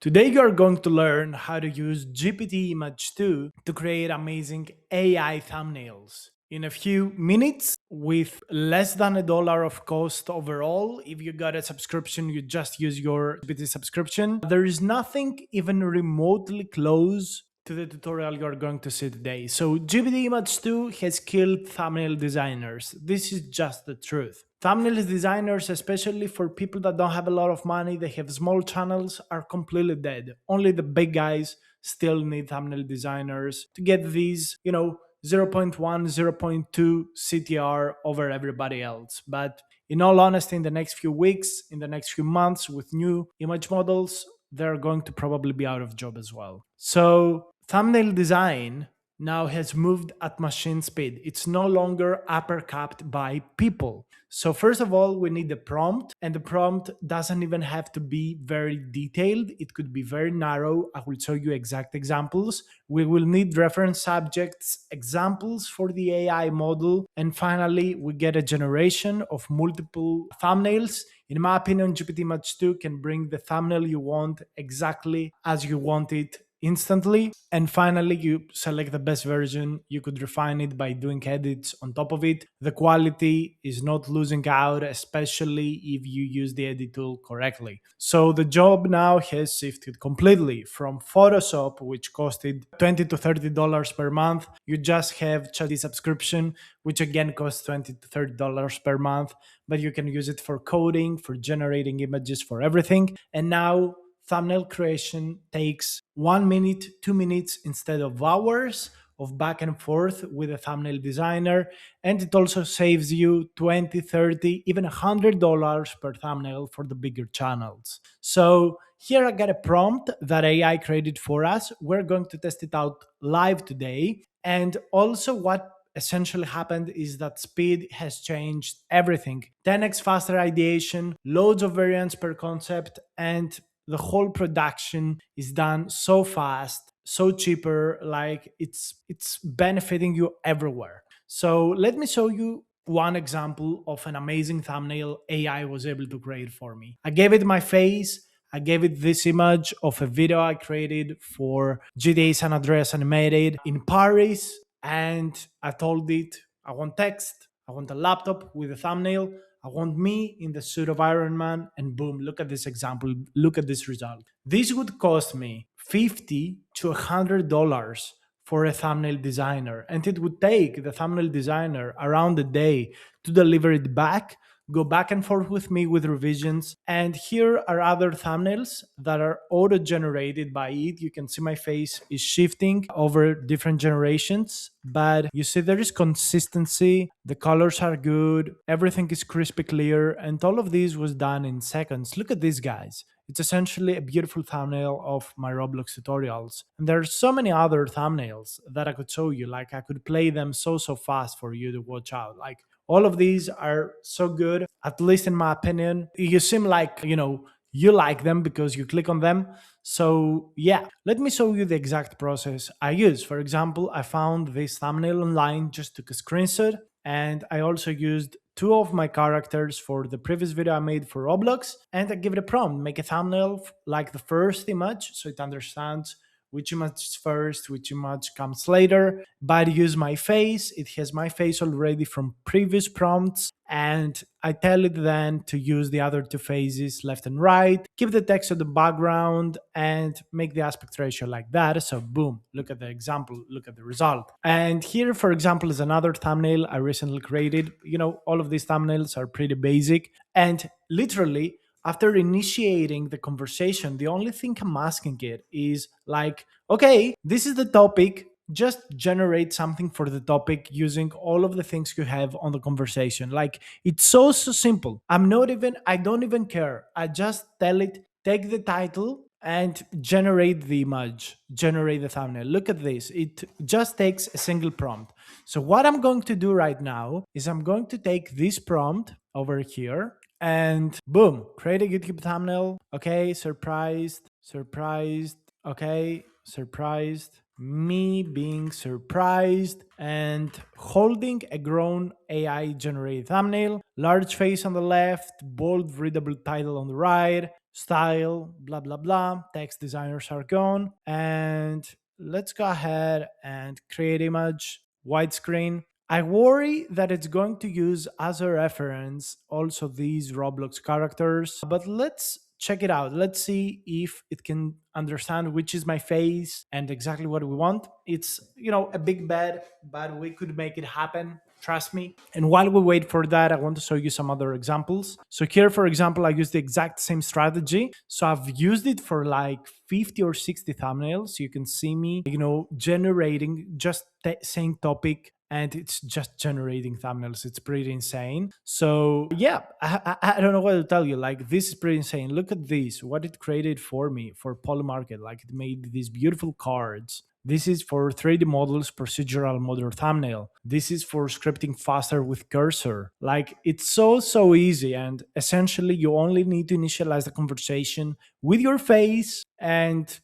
Today you are going to learn how to use GPT Image 2 to create amazing AI thumbnails. In a few minutes, with less than $1 of cost overall, if you got a subscription, you just use your GPT subscription. There is nothing even remotely close to the tutorial you're going to see today. So GPT Image 2 has killed thumbnail designers. This is just the truth. Thumbnail designers, especially for people that don't have a lot of money, they have small channels, are completely dead. Only the big guys still need thumbnail designers to get these, zero point 0.1, zero point 0.2 CTR over everybody else. But in all honesty, in the next few weeks, in the next few months, with new image models, they're going to probably be out of job as well. So thumbnail design now has moved at machine speed. It's no longer upper capped by people. So first of all, we need the prompt, and the prompt doesn't even have to be very detailed. It could be very narrow. I will show you exact examples. We will need reference subjects, examples for the AI model, and finally, we get a generation of multiple thumbnails. In my opinion, GPT Image 2 can bring the thumbnail you want exactly as you want it instantly. And finally, you select the best version. You could refine it by doing edits on top of it. The quality is not losing out, especially if you use the edit tool correctly. So the job now has shifted completely from Photoshop, which costed $20 to $30 per month. You just have ChatGPT subscription, which again costs $20 to $30 per month, but you can use it for coding, for generating images, for everything. And now thumbnail creation takes 1 minute, 2 minutes instead of hours of back and forth with a thumbnail designer. And it also saves you 20, 30, even $100 per thumbnail for the bigger channels. So here I got a prompt that AI created for us. We're going to test it out live today. And also what essentially happened is that speed has changed everything. 10x faster ideation, loads of variants per concept, and the whole production is done so fast, so cheaper, like it's benefiting you everywhere. So let me show you one example of an amazing thumbnail AI was able to create for me. I gave it my face. I gave it this image of a video I created for GTA San Andreas Animated in Paris, and I told it I want text, I want a laptop with a thumbnail, I want me in the suit of Iron Man, and boom, look at this example, look at this result. This would cost me $50 to $100 for a thumbnail designer, and it would take the thumbnail designer around a day to deliver it back, go back and forth with me with revisions. And here are other thumbnails that are auto generated by it. You can see my face is shifting over different generations, but you see there is consistency. The colors are good. Everything is crispy clear. And all of this was done in seconds. Look at these guys. It's essentially a beautiful thumbnail of my Roblox tutorials. And there are so many other thumbnails that I could show you. Like I could play them so fast for you to watch out. Like all of these are so good, at least in my opinion. You seem like, you like them because you click on them. So yeah, let me show you the exact process I use. For example, I found this thumbnail online, just took a screenshot, and I also used two of my characters for the previous video I made for Roblox, and I give it a prompt, make a thumbnail like the first image so it understands which image is first, which image comes later. But I use my face. It has my face already from previous prompts. And I tell it then to use the other two faces, left and right, keep the text on the background, and make the aspect ratio like that. So boom, look at the example, look at the result. And here, for example, is another thumbnail I recently created. All of these thumbnails are pretty basic. And literally, after initiating the conversation, the only thing I'm asking it is like, okay, this is the topic. Just generate something for the topic using all of the things you have on the conversation. Like it's so simple. I don't even care. I just tell it, take the title and generate the image, generate the thumbnail. Look at this. It just takes a single prompt. So what I'm going to do right now is I'm going to take this prompt over here and boom, create a YouTube thumbnail. Okay, surprised. Okay, surprised. Me being surprised and holding a grown AI generated thumbnail, large face on the left, bold readable title on the right, style, blah, blah, blah. Text designers are gone. And let's go ahead and create image, widescreen. I worry that it's going to use as a reference also these Roblox characters, but let's check it out. Let's see if it can understand which is my face and exactly what we want. It's, a big bet, but we could make it happen. Trust me. And while we wait for that, I want to show you some other examples. So here, for example, I use the exact same strategy. So I've used it for like 50 or 60 thumbnails. You can see me, generating just same topic, and it's just generating thumbnails. It's pretty insane. So yeah, I don't know what to tell you. Like, this is pretty insane. Look at this, what it created for me for Polymarket. Like, it made these beautiful cards. This is for 3D models, procedural model thumbnail. This is for scripting faster with cursor. Like, it's so easy. And essentially, you only need to initialize the conversation with your face and,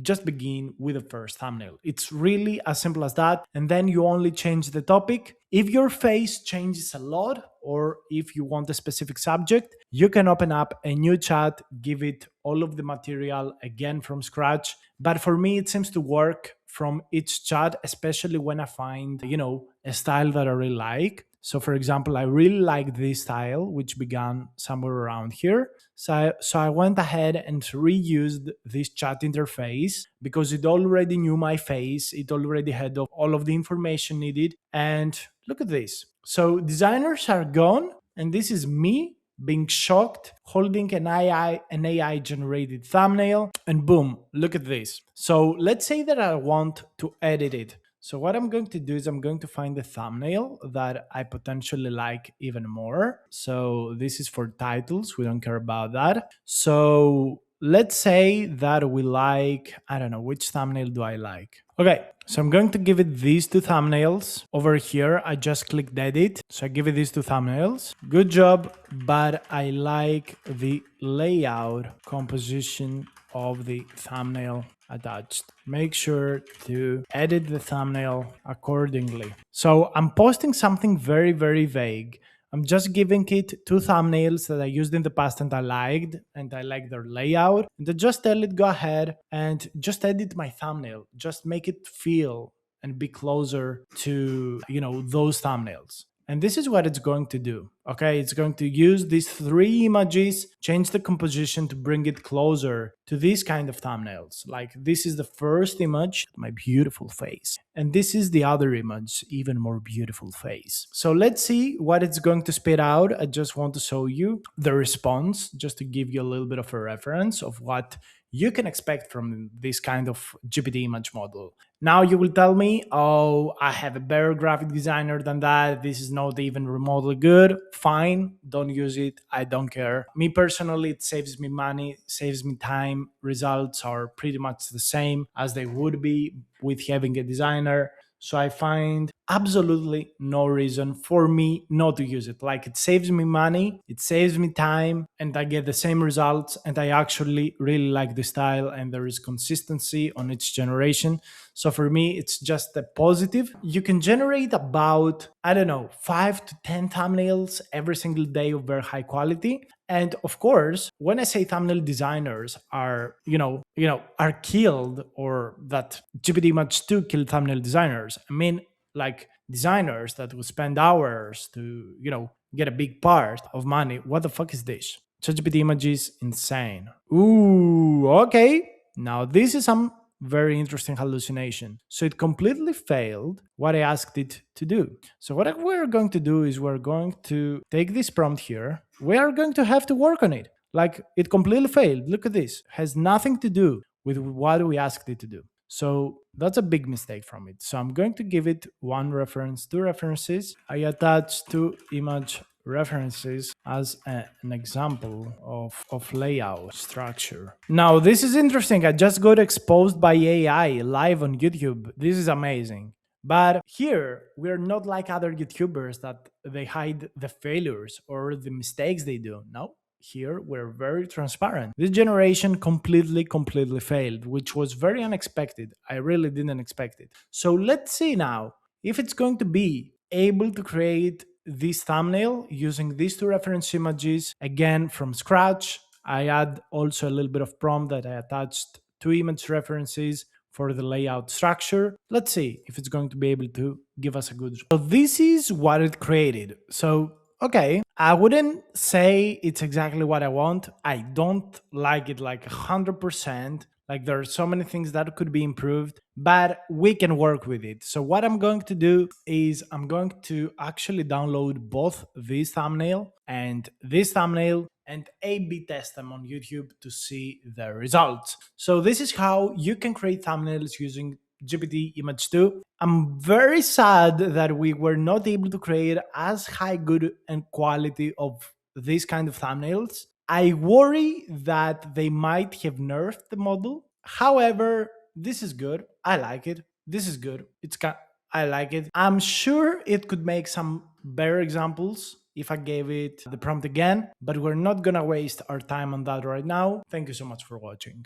just begin with the first thumbnail. It's really as simple as that. And then you only change the topic. If your face changes a lot, or if you want a specific subject, you can open up a new chat, give it all of the material again from scratch. But for me, it seems to work from each chat, especially when I find, a style that I really like. So for example, I really like this style, which began somewhere around here. So I went ahead and reused this chat interface because it already knew my face. It already had all of the information needed. And look at this. So designers are gone. And this is me being shocked, holding an AI generated thumbnail, and boom, look at this. So let's say that I want to edit it. So what I'm going to do is I'm going to find the thumbnail that I potentially like even more. So this is for titles. We don't care about that. So let's say that we like, I don't know, which thumbnail do I like? Okay, so I'm going to give it these two thumbnails. Over here, I just clicked edit. So I give it these two thumbnails. Good job, but I like the layout composition of the thumbnail attached. Make sure to edit the thumbnail accordingly. So I'm posting something very vague. I'm just giving it two thumbnails that I used in the past and I like their layout. And I just tell it, go ahead and just edit my thumbnail. Just make it feel and be closer to, those thumbnails. And this is what it's going to do. Okay, it's going to use these three images, change the composition to bring it closer to these kind of thumbnails. Like, this is the first image, my beautiful face. And this is the other image, even more beautiful face. So let's see what it's going to spit out. I just want to show you the response, just to give you a little bit of a reference of what you can expect from this kind of GPT image model. Now you will tell me, oh, I have a better graphic designer than that. This is not even remotely good. Fine, don't use it. I don't care. Me personally, it saves me money, saves me time. Results are pretty much the same as they would be with having a designer. So I find absolutely no reason for me not to use it. Like, it saves me money, it saves me time, and I get the same results. And I actually really like the style, and there is consistency on each generation. So for me, it's just a positive. You can generate about, I don't know, 5 to 10 thumbnails every single day of very high quality. And of course, when I say thumbnail designers are, are killed, or that GPT Image 2 killed thumbnail designers, I mean, like, designers that would spend hours to, get a big part of money. What the fuck is this? ChatGPT Image is insane. Ooh, okay. Now this is some very interesting hallucination. So it completely failed what I asked it to do. So what we're going to do is we're going to take this prompt here. We are going to have to work on it. Like, it completely failed. Look at this. Has nothing to do with what we asked it to do. So that's a big mistake from it. So I'm going to give it one reference, two references. I attach two image references as an example of layout structure. Now, this is interesting. I just got exposed by AI live on YouTube. This is amazing. But here, we're not like other YouTubers that they hide the failures or the mistakes they do. No, here we're very transparent. This generation completely failed, which was very unexpected. I really didn't expect it. So let's see now if it's going to be able to create this thumbnail using these two reference images again from scratch. I add also a little bit of prompt that I attached two image references for the layout structure. Let's see if it's going to be able to give us a good. So this is what it created. So, okay, I wouldn't say it's exactly what I want. I don't like it like 100%. Like there are so many things that could be improved, but we can work with it. So what I'm going to do is I'm going to actually download both this thumbnail and A/B test them on YouTube to see the results. So this is how you can create thumbnails using GPT Image 2. I'm very sad that we were not able to create as high good and quality of these kind of thumbnails. I worry that they might have nerfed the model. However, this is good. I like it. This is good. I like it. I'm sure it could make some better examples if I gave it the prompt again, but we're not gonna waste our time on that right now. Thank you so much for watching.